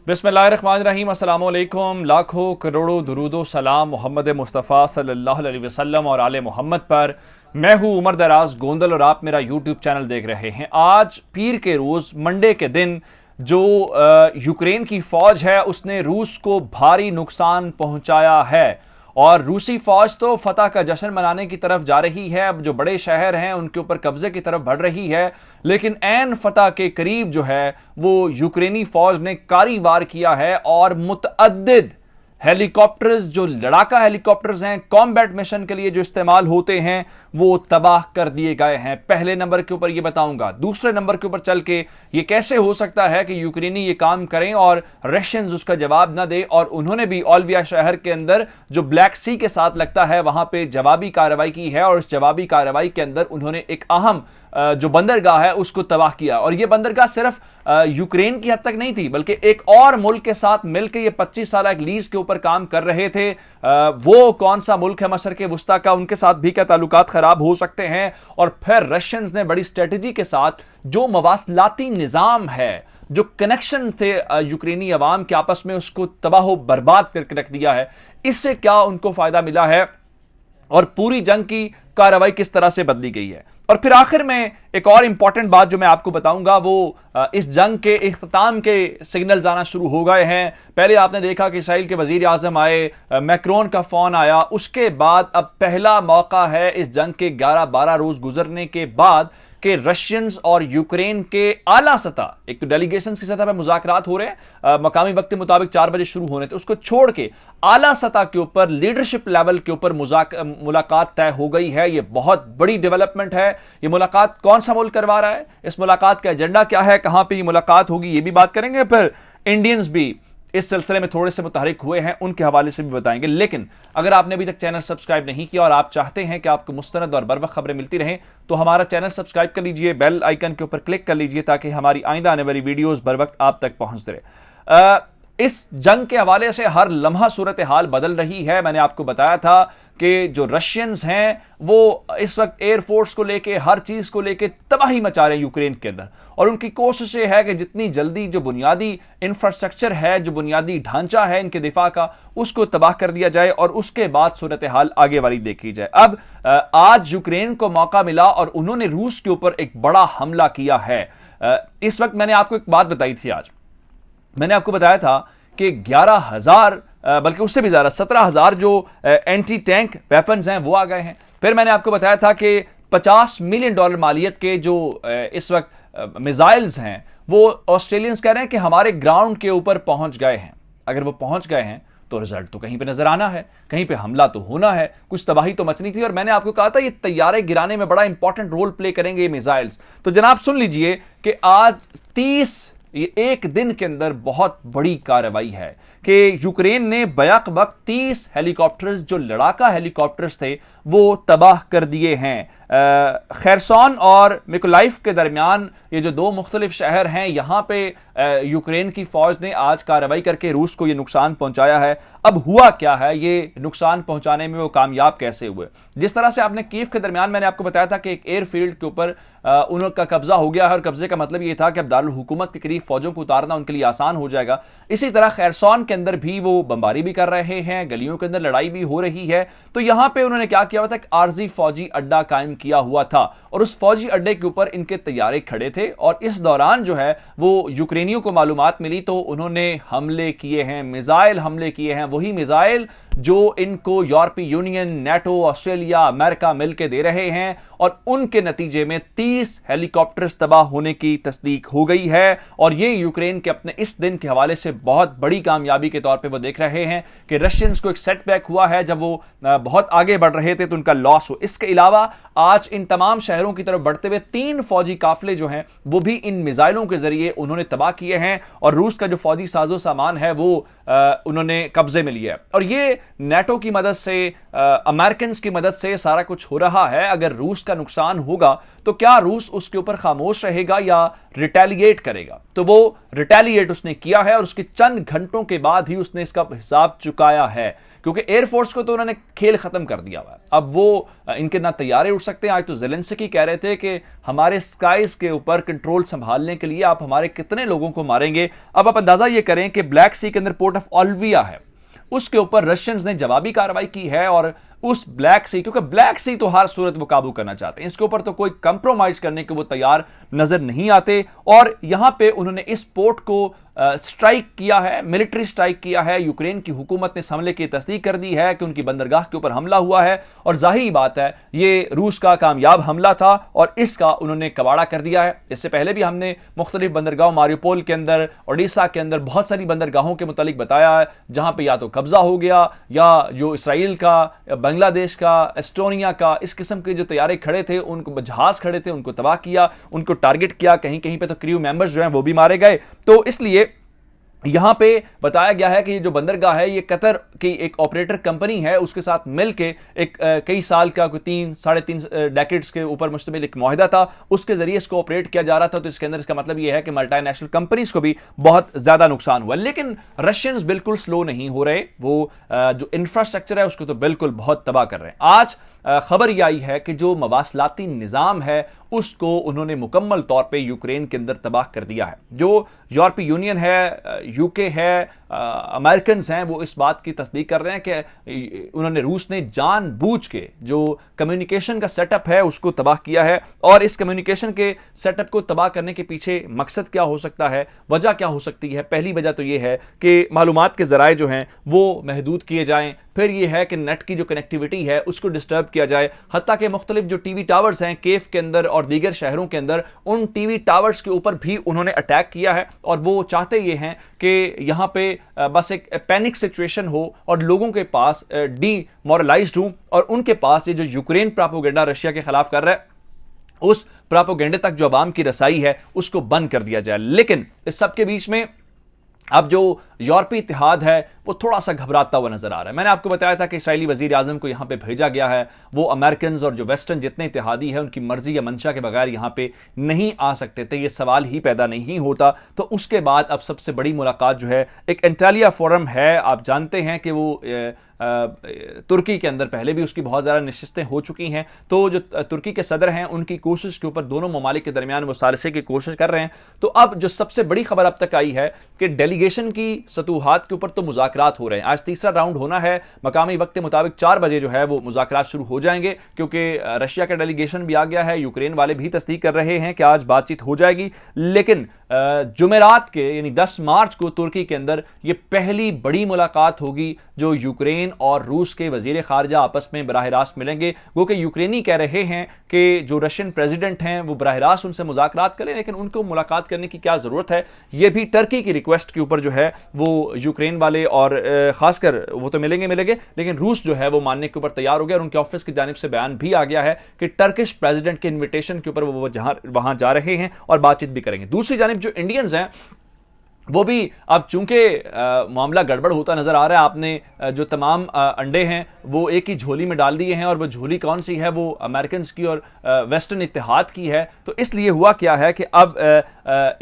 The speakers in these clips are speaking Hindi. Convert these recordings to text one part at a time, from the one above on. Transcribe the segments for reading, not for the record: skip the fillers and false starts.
बिस्मिल्लाहिर्रहमानिर्रहीम, अस्सलाम वालेकुम। लाखों करोड़ों दुरूदो सलाम मोहम्मद मुस्तफ़ा सल्लल्लाहु अलैहि वसल्लम और आले मोहम्मद पर। मैं हूँ उमर दराज गोंदल और आप मेरा यूट्यूब चैनल देख रहे हैं। आज पीर के रोज़ मंडे के दिन जो यूक्रेन की फ़ौज है उसने रूस को भारी नुकसान पहुँचाया है और रूसी फौज तो फतह का जश्न मनाने की तरफ जा रही है। अब जो बड़े शहर हैं उनके ऊपर कब्जे की तरफ बढ़ रही है, लेकिन ऐन फतह के करीब जो है वो यूक्रेनी फौज ने कारी वार किया है और मुतअद्दिद हेलीकॉप्टर्स, जो लड़ाका हेलीकॉप्टर्स हैं कॉम्बैट मिशन के लिए जो इस्तेमाल होते हैं, वो तबाह कर दिए गए हैं। पहले नंबर के ऊपर ये बताऊंगा। दूसरे नंबर के ऊपर चल के ये कैसे हो सकता है कि यूक्रेनी ये काम करें और रशियंस उसका जवाब ना दे, और उन्होंने भी ओल्विया शहर के अंदर जो ब्लैक सी के साथ लगता है वहां पे जवाबी कार्रवाई की है, और इस जवाबी कार्रवाई के अंदर उन्होंने एक अहम जो बंदरगाह है उसको तबाह किया। और यह बंदरगाह सिर्फ यूक्रेन की हद तक नहीं थी, बल्कि एक और मुल्क के साथ मिलकर ये 25 साल एक लीज के ऊपर काम कर रहे थे। वो कौन सा मुल्क है मशरक़ वुस्ता का, उनके साथ भी क्या ताल्लुकात खराब हो सकते हैं। और फिर रशियंस ने बड़ी स्ट्रेटजी के साथ जो मवासलाती निज़ाम है, जो कनेक्शन थे यूक्रेनी अवाम के आपस में, उसको तबाह बर्बाद करके रख दिया है। इससे क्या उनको फायदा मिला है और पूरी जंग की कार्रवाई किस तरह से बदली गई है। और फिर आखिर में एक और इंपॉर्टेंट बात जो मैं आपको बताऊंगा, वो इस जंग के इख्तिताम के सिग्नल्स आना शुरू हो गए हैं। पहले आपने देखा कि इसराइल के वजीर आजम आए, मैक्रोन का फोन आया, उसके बाद अब पहला मौका है इस जंग के 11-12 रोज गुजरने के बाद कि रशियंस और यूक्रेन के आला सतह, एक तो डेलीगेशन की सतह पर मुज़ाकरात हो रहे हैं, मकामी वक्त के मुताबिक 4 बजे शुरू होने थे, उसको छोड़ के आला सतह के ऊपर, लीडरशिप लेवल के ऊपर मुलाकात तय हो गई है। यह बहुत बड़ी डेवलपमेंट है। यह मुलाकात कौन सा मुल्क करवा रहा है, इस मुलाकात का एजेंडा क्या है, कहां पर यह मुलाकात होगी, यह भी बात करेंगे। फिर इंडियंस भी इस सिलसिले में थोड़े से मुतहरिक हुए हैं, उनके हवाले से भी बताएंगे। लेकिन अगर आपने अभी तक चैनल सब्सक्राइब नहीं किया और आप चाहते हैं कि आपको मुस्तनद और बर वक्त खबरें मिलती रहें, तो हमारा चैनल सब्सक्राइब कर लीजिए, बेल आइकन के ऊपर क्लिक कर लीजिए, ताकि हमारी आइंदा आने वाली वीडियोस बर वक्त आप तक पहुंचते रहे। इस जंग के हवाले से हर लम्हा सूरत हाल बदल रही है। मैंने आपको बताया था कि जो रशियंस हैं वो इस वक्त एयरफोर्स को लेके, हर चीज को लेके तबाही मचा रहे हैं यूक्रेन के अंदर, और उनकी कोशिश ये है कि जितनी जल्दी जो बुनियादी इंफ्रास्ट्रक्चर है, जो बुनियादी ढांचा है इनके दिफा का, उसको तबाह कर दिया जाए और उसके बाद सूरत हाल आगे वाली देखी जाए। अब आज यूक्रेन को मौका मिला और उन्होंने रूस के ऊपर एक बड़ा हमला किया है। इस वक्त मैंने आपको एक बात बताई थी, आज मैंने आपको बताया था कि 11,000 बल्कि उससे भी ज्यादा 17,000 जो एंटी टैंक वेपन्स हैं वो आ गए हैं। फिर मैंने आपको बताया था कि $50 मिलियन मालियत के जो इस वक्त मिसाइल्स हैं वो ऑस्ट्रेलियंस कह रहे हैं कि हमारे ग्राउंड के ऊपर पहुंच गए हैं। अगर वो पहुंच गए हैं तो रिजल्ट तो कहीं पे नजर आना है, कहीं पे हमला तो होना है, कुछ तबाही तो मचनी थी। और मैंने आपको कहा था ये तैयारे गिराने में बड़ा इंपॉर्टेंट रोल प्ले करेंगे ये मिसाइल्स। तो जनाब सुन लीजिए कि आज 30 ये एक दिन के अंदर बहुत बड़ी कार्रवाई है कि यूक्रेन ने बैक वक्त 30 हेलीकॉप्टर्स, जो लड़ाका हेलीकॉप्टर्स थे, वो तबाह कर दिए हैं। खैरसॉन और मिकोलाइव के दरमियान ये जो दो मुख्तलिफ शहर हैं, यहाँ पे यूक्रेन की फौज ने आज कार्रवाई करके रूस को ये नुकसान पहुंचाया है। अब हुआ क्या है, ये नुकसान पहुंचाने में वो कामयाब कैसे हुए। जिस तरह से आपने कीव के दरमियान मैंने आपको बताया था कि एक एयरफील्ड के ऊपर उनका कब्जा हो गया है, और कब्जे का मतलब ये था कि अब दारुल हुकूमत के करीब फौजों को उतारना उनके लिए आसान हो जाएगा। इसी तरह खैरसॉन के अंदर भी वो बमबारी भी कर रहे हैं, गलियों के अंदर लड़ाई भी हो रही है। तो यहां पे उन्होंने क्या किया हुआ था, एक आरजी फौजी अड्डा कायम किया हुआ था, और उस फौजी अड्डे के ऊपर इनके तैयारे खड़े थे। और इस दौरान जो है वो यूक्रेनियों को मालूमात मिली तो उन्होंने हमले किए हैं, मिसाइल हमले किए हैं, वही मिसाइल जो इनको यूरोपीय यूनियन, नेटो, ऑस्ट्रेलिया, अमेरिका मिलकर दे रहे हैं। और उनके नतीजे में 30 हेलीकॉप्टर्स तबाह होने की तस्दीक हो गई है। और ये यूक्रेन के अपने इस दिन के हवाले से बहुत बड़ी कामयाबी के तौर पे वो देख रहे हैं कि रशियंस को एक सेटबैक हुआ है, जब वो बहुत आगे बढ़ रहे थे तो उनका लॉस हो। इसके अलावा आज इन तमाम शहरों की तरफ बढ़ते हुए 3 फौजी काफिले जो हैं वो भी इन मिसाइलों के जरिए उन्होंने तबाह किए हैं। और रूस का जो फौजी साजो सामान है वो उन्होंने कब्जे में लिया है। और ये नेटो की मदद से, अमेरिकन की मदद से सारा कुछ हो रहा है। अगर रूस का नुकसान होगा तो क्या रूस उसके ऊपर खामोश रहेगा या रिटेलिएट करेगा? तो वो रिटेलिएट उसने किया है और उसके चंद घंटों के बाद ही उसने इसका हिसाब चुकाया है, क्योंकि एयरफोर्स को तो उन्होंने खेल खत्म कर दिया हुआ है। अब वो इनके ना तैयारे उड़ सकते हैं। आज तो ज़ेलेंस्की कह रहे थे कि हमारे स्काइज के ऊपर कंट्रोल संभालने के लिए आप हमारे कितने लोगों को मारेंगे। अब आप अंदाजा ये करें कि ब्लैक सी के अंदर पोर्ट ऑफ ऑल्विया है, उसके ऊपर रशियंस ने जवाबी कार्रवाई की है और उस ब्लैक सी, क्योंकि ब्लैक सी तो हर सूरत वो काबू करना चाहते हैं, इसके ऊपर तो कोई कंप्रोमाइज करने के वो तैयार नजर नहीं आते। और यहां पे उन्होंने इस पोर्ट को स्ट्राइक किया है, मिलिट्री स्ट्राइक किया है। यूक्रेन की हुकूमत ने इस हमले की तस्दीक कर दी है कि उनकी बंदरगाह के ऊपर हमला हुआ है और जाहिर बात है ये रूस का कामयाब हमला था और इसका उन्होंने कबाड़ा कर दिया है। इससे पहले भी हमने मुख्तलिफ बंदरगाहों, मारियोपोल के अंदर, ओडिशा के अंदर बहुत सारी बंदरगाहों के मुतालिक बताया है जहां पर या तो कब्जा हो गया या जो इसराइल का, बांग्लादेश का, एस्टोनिया का, इस किस्म के जो तैयारे खड़े थे, उनको जहाज खड़े थे, उनको तबाह किया, उनको टारगेट किया। कहीं कहीं पे तो क्रू मेंबर्स जो हैं वो भी मारे गए। तो इसलिए यहां पे बताया गया है कि ये जो बंदरगाह है ये कतर की एक ऑपरेटर कंपनी है, उसके साथ मिलके एक कई साल का, कोई 3-3.5 डेकेड्स के ऊपर मुश्तमिल एक मुआहिदा था, उसके जरिए इसको ऑपरेट किया जा रहा था। तो इसके अंदर इसका मतलब ये है कि मल्टीनेशनल कंपनीज को भी बहुत ज्यादा नुकसान हुआ। लेकिन रशियंस बिल्कुल स्लो नहीं हो रहे, वो जो इंफ्रास्ट्रक्चर है उसको तो बिल्कुल बहुत तबाह कर रहे हैं। आज खबर यह आई है कि जो मवासलाती निज़ाम है उसको उन्होंने मुकम्मल तौर पे यूक्रेन के अंदर तबाह कर दिया है। जो यूरोपीय यूनियन है, यूके है, अमेरिकन हैं, वो इस बात की तस्दीक कर रहे हैं कि उन्होंने, रूस ने जानबूझ के जो कम्युनिकेशन का सेटअप है उसको तबाह किया है। और इस कम्युनिकेशन के सेटअप को तबाह करने के पीछे मकसद क्या हो सकता है, वजह क्या हो सकती है? पहली वजह तो ये है कि मालूमात के जराए जो हैं वो महदूद किए जाएं। फिर यह है कि नेट की जो कनेक्टिविटी है उसको डिस्टर्ब किया जाए। हत्ता के मुख्तलिफ जो टीवी टावर्स हैं केफ के अंदर और दीगर शहरों के अंदर, उन टीवी टावर्स के ऊपर भी उन्होंने अटैक किया है। और वो चाहते ये हैं कि यहां पे बस एक पैनिक सिचुएशन हो और लोगों के पास डीमोरलाइज्ड हो और उनके पास ये जो यूक्रेन प्रोपेगेंडा रशिया के खिलाफ कर रहा है उस प्रोपेगेंडे तक जो अवाम की रसाई है उसको बंद कर दिया जाए। लेकिन इस सब के बीच में अब जो यूरोपीय इत्तेहाद है वो थोड़ा सा घबराता हुआ नजर आ रहा है। मैंने आपको बताया था कि इसराइली वजीर आजम को यहां पे भेजा गया है, वो अमेरिकन और जो वेस्टर्न जितने इत्तेहादी हैं उनकी मर्जी या मंशा के बगैर यहां पे नहीं आ सकते थे, ये सवाल ही पैदा नहीं होता। तो उसके बाद अब सबसे बड़ी मुलाकात जो है एक एंटालिया फोरम है, आप जानते हैं कि वो तुर्की के अंदर पहले भी उसकी बहुत ज़्यादा नशिस्तें हो चुकी हैं। तो जो तुर्की के सदर हैं उनकी कोशिश के ऊपर दोनों ममालिक के दरमियान वो सालसे की कोशिश कर रहे हैं। तो अब जो सबसे बड़ी खबर अब तक आई है कि डेलीगेशन की सतूहात के ऊपर तो मुज़ाकरात हो रहे हैं। आज तीसरा राउंड होना है, मकामी वक्त के मुताबिक 4 बजे जो है वो मुज़ाकरात शुरू हो जाएंगे, क्योंकि रशिया का डेलीगेशन भी आ गया है। यूक्रेन वाले भी तस्दीक कर रहे हैं कि आज बातचीत हो जाएगी। लेकिन जुमेरात के यानी 10 मार्च को तुर्की के अंदर ये पहली बड़ी मुलाकात होगी जो यूक्रेन और रूस के वजीर खारजा आपस में बराह रास्त मिलेंगे। वो कि यूक्रेनी कह रहे हैं कि जो रशियन प्रेसिडेंट हैं वो बराह रास्त उनसे मुज़ाकरात करें, लेकिन उनको मुलाकात करने की क्या ज़रूरत है, ये भी टर्की की रिक्वेस्ट के ऊपर जो है वो यूक्रेन वाले और ख़ासकर वो तो मिलेंगे, लेकिन रूस जो है वो मानने के ऊपर तैयार हो गया और उनके ऑफिस की जानिब से बयान भी आ गया है कि टर्किश प्रेसिडेंट के इन्विटेशन के ऊपर वो वहां जा रहे हैं और बातचीत भी करेंगे। दूसरी जानिब जो इंडियंस हैं वो भी अब चूंकि मामला गड़बड़ होता नजर आ रहा है, आपने जो तमाम अंडे हैं वो एक ही झोली में डाल दिए हैं और वो झोली कौन सी है, वो अमेरिकन की और वेस्टर्न इत्तेहाद की है। तो इसलिए हुआ क्या है कि अब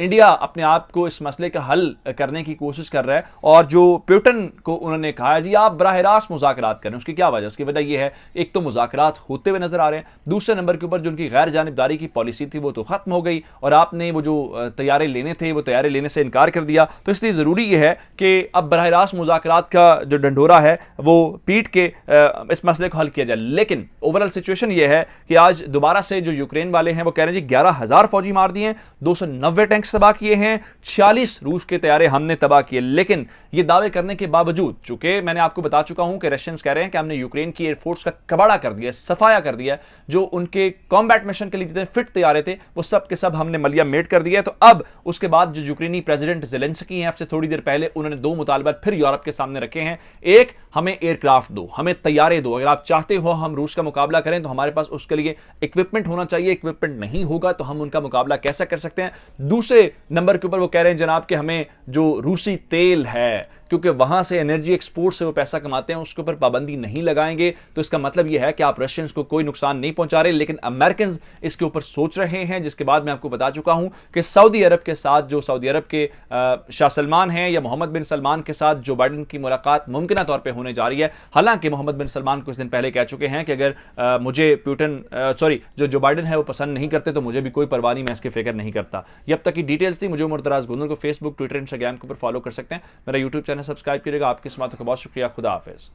इंडिया अपने आप को इस मसले का हल करने की कोशिश कर रहा है और जो पुतिन को उन्होंने कहा है जी आप बराह रास्त मुज़ाकरात करें। उसकी क्या वजह? उसकी वजह यह है एक तो मुज़ाकरात होते हुए नजर आ रहे हैं, दूसरे नंबर के ऊपर जो उनकी गैर जानिबदारी की पॉलिसी थी वो तो खत्म हो गई और आपने वो जो तैयारे लेने थे वो तैयारे लेने से इनकार कर दिया। तो इसलिए जरूरी यह है कि अब बराह रास्त मुज़ाकरात का जो डंडोरा है वो पीट के इस मसले को हल किया जाए। लेकिन ओवरऑल सिचुएशन यह है कि आज दोबारा से जो यूक्रेन वाले हैं वो कह रहे हैं जी 11,000 फौजी मार दिए, 290 टैंक्स तबाह किए हैं, 46 रूस के तैयारे हमने तबाह किए। लेकिन ये दावे करने के बावजूद, चूंकि मैंने आपको बता चुका हूं कि रशियंस कह रहे हैं कि हमने यूक्रेन की एयरफोर्स का कबाड़ा कर दिया, सफाया कर दिया, जो उनके कॉम्बैट मिशन के लिए जितने फिट तैयारे थे वो सब के सब हमने मलिया मेट कर दिया। तो अब उसके बाद जो यूक्रेनी प्रेसिडेंट ज़ेलेंस्की हैं, आपसे थोड़ी देर पहले उन्होंने 2 मुतालबात फिर यूरोप के सामने रखे हैं। एक, हमें एयरक्राफ्ट दो, हमें तैयारे दो, अगर आप चाहते हो हम रूस का मुकाबला करें तो हमारे पास उसके लिए इक्विपमेंट होना चाहिए, इक्विपमेंट नहीं होगा तो हम उनका मुकाबला कैसे कर सकते हैं। दूसरे नंबर के ऊपर वो कह रहे हैं जनाब कि हमें जो रूसी तेल है क्योंकि वहां से एनर्जी एक्सपोर्ट से वो पैसा कमाते हैं, उसके ऊपर पाबंदी नहीं लगाएंगे तो इसका मतलब यह है कि आप रशियंस को कोई नुकसान नहीं पहुंचा रहे। लेकिन अमेरिकन इसके ऊपर सोच रहे हैं, जिसके बाद मैं आपको बता चुका हूं कि सऊदी अरब के साथ, जो सऊदी अरब के शाह सलमान हैं या मोहम्मद बिन सलमान के साथ जो बाइडन की मुलाकात मुमकिन तौर पर होने जा रही है। हालांकि मोहम्मद बिन सलमान कुछ दिन पहले कह चुके हैं कि अगर मुझे जो बाइडन है वो पसंद नहीं करते तो मुझे भी कोई परवाह नहीं, मैं इसकी फिक्र नहीं करता। ये अब तक की डिटेल्स थी। मुझे उमर दराज गोंदल को फेसबुक, ट्विटर, इंस्टाग्राम के ऊपर फॉलो कर सकते हैं। मेरा यूट्यूब चैनल सब्सक्राइब करिएगा। आपकी समात का बहुत शुक्रिया। खुदा हाफिज।